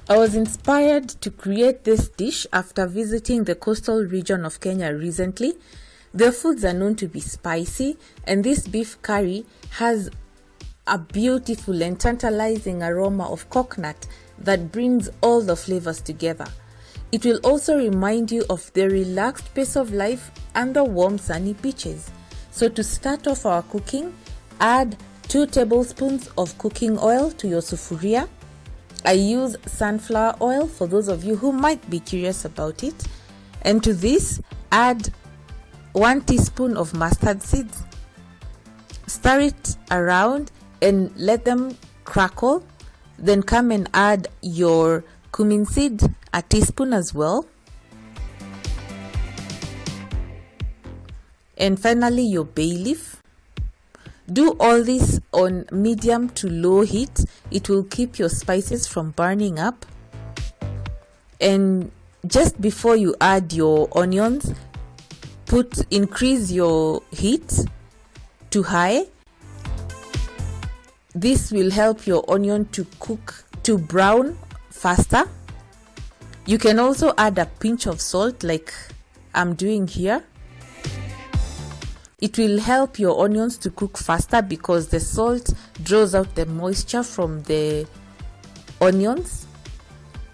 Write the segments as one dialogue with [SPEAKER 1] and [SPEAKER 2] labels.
[SPEAKER 1] I was inspired to create this dish after visiting the coastal region of Kenya recently. Their foods are known to be spicy, and this beef curry has a beautiful and tantalizing aroma of coconut that brings all the flavors together. It will also remind you of the relaxed pace of life and the warm sunny beaches. So to start off our cooking, add 2 tablespoons of cooking oil to your sufuria. I use sunflower oil for those of you who might be curious about it. And to this, add 1 teaspoon of mustard seeds. Stir it around and let them crackle. Then come and add your cumin seed, a teaspoon as well. And finally, your bay leaf. Do all this on medium to low heat. It will keep your spices from burning up. And just before you add your onions, increase your heat to high. This will help your onion to brown faster. You can also add a pinch of salt like I'm doing here. It will help your onions to cook faster because the salt draws out the moisture from the onions.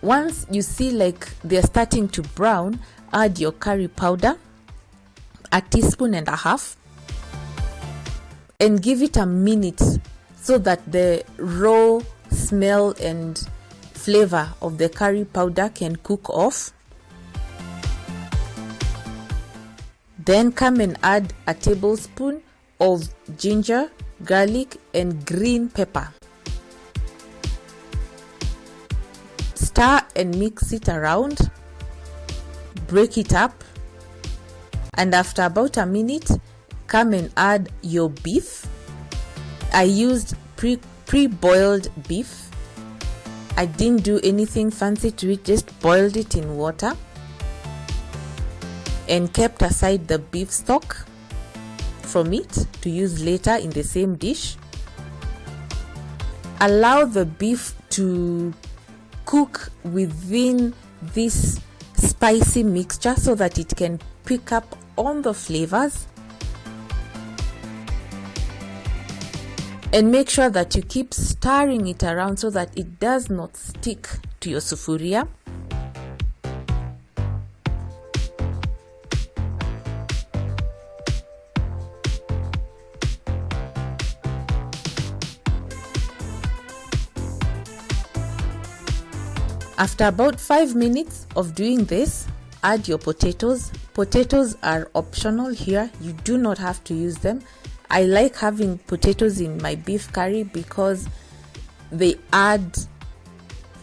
[SPEAKER 1] Once you see like they're starting to brown, add your curry powder, 1.5 teaspoons, and give it a minute so that the raw smell and flavor of the curry powder can cook off. Then come and add a tablespoon of ginger, garlic, and green pepper. Stir and mix it around. Break it up. And after about a minute, come and add your beef. I used pre-boiled beef. I didn't do anything fancy to it, just boiled it in water and kept aside the beef stock from it to use later in the same dish. Allow the beef to cook within this spicy mixture so that it can pick up on the flavors. And make sure that you keep stirring it around so that it does not stick to your sufuria. After about 5 minutes of doing this, add your potatoes. Potatoes are optional here. You do not have to use them. I like having potatoes in my beef curry because they add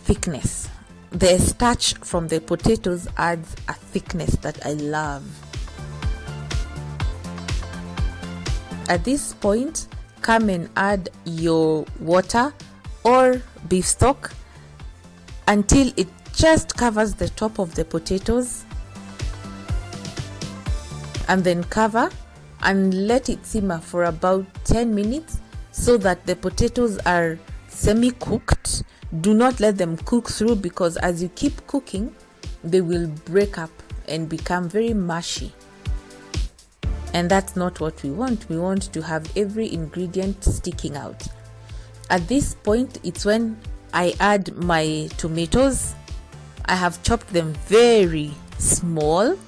[SPEAKER 1] thickness. The starch from the potatoes adds a thickness that I love. At this point, come and add your water or beef stock until it just covers the top of the potatoes, and then cover and let it simmer for about 10 minutes so that the potatoes are semi-cooked. Do not let them cook through because as you keep cooking, they will break up and become very mushy. And that's not what we want. We want to have every ingredient sticking out. At this point, it's when I add my tomatoes. I have chopped them very small.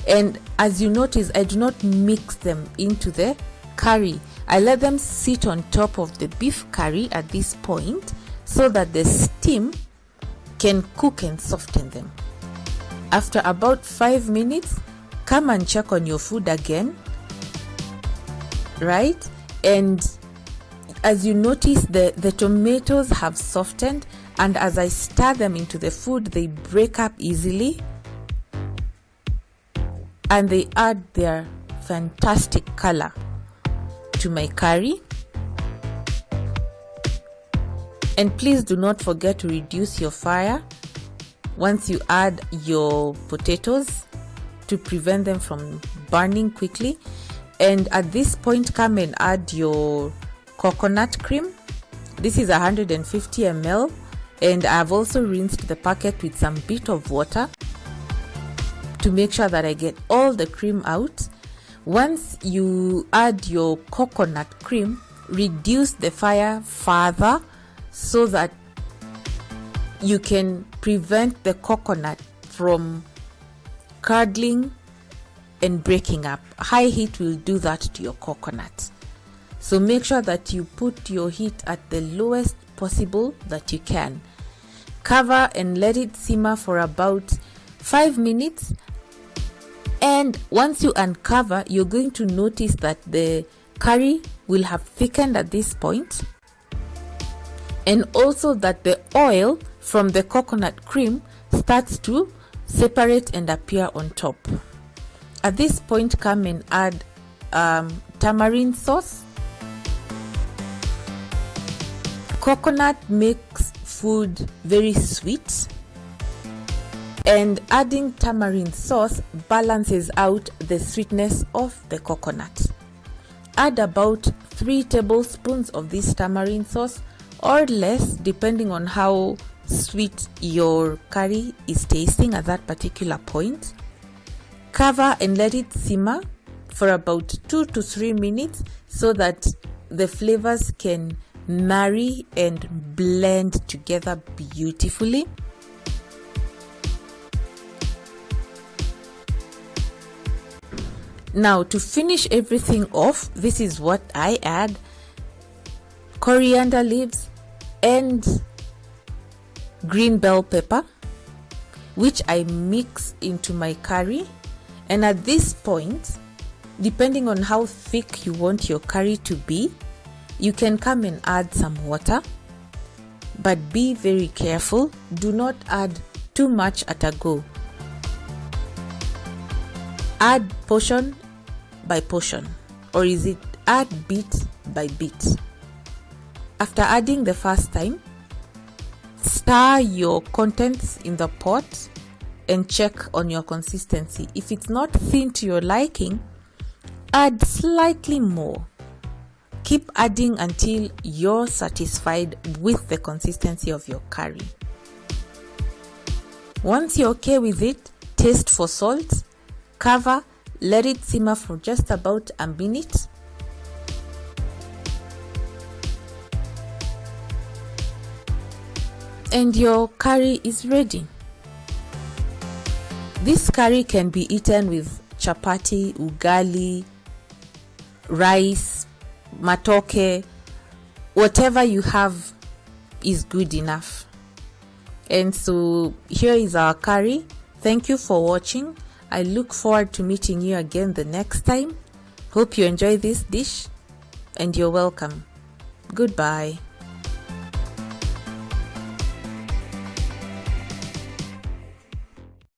[SPEAKER 1] And as you notice, I do not mix them into the curry. I let them sit on top of the beef curry at this point so that the steam can cook and soften them. After about 5 minutes, come and check on your food again, right? And as you notice, the tomatoes have softened, and as I stir them into the food, they break up easily. And they add their fantastic color to my curry. And please do not forget to reduce your fire once you add your potatoes to prevent them from burning quickly. And at this point, come and add your coconut cream. This is 150 ml. and I've also rinsed the packet with some bit of water to make sure that I get all the cream out. Once you add your coconut cream, reduce the fire further so that you can prevent the coconut from curdling and breaking up. High heat will do that to your coconut. So make sure that you put your heat at the lowest possible that you can. Cover and let it simmer for about 5 minutes. And once you uncover, you're going to notice that the curry will have thickened at this point, and also that the oil from the coconut cream starts to separate and appear on top. At this point, come and add tamarind sauce. Coconut makes food very sweet, and adding tamarind sauce balances out the sweetness of the coconut. Add about 3 tablespoons of this tamarind sauce or less, depending on how sweet your curry is tasting at that particular point. Cover and let it simmer for about 2 to 3 minutes so that the flavors can marry and blend together beautifully. Now, to finish everything off, this is what I add: coriander leaves and green bell pepper, which I mix into my curry. And at this point, depending on how thick you want your curry to be, you can come and add some water, but be very careful. Do not add too much at a go. Add portion by portion, or is it add bit by bit. After adding the first time, stir your contents in the pot and check on your consistency. If it's not thin to your liking, add slightly more. Keep adding until you're satisfied with the consistency of your curry. Once you're okay with it, taste for salt, cover, let it simmer for just about a minute. And your curry is ready. This curry can be eaten with chapati, ugali, rice, matoke, whatever you have is good enough. And so here is our curry. Thank you for watching. I look forward to meeting you again the next time. Hope you enjoy this dish, and you're welcome. Goodbye.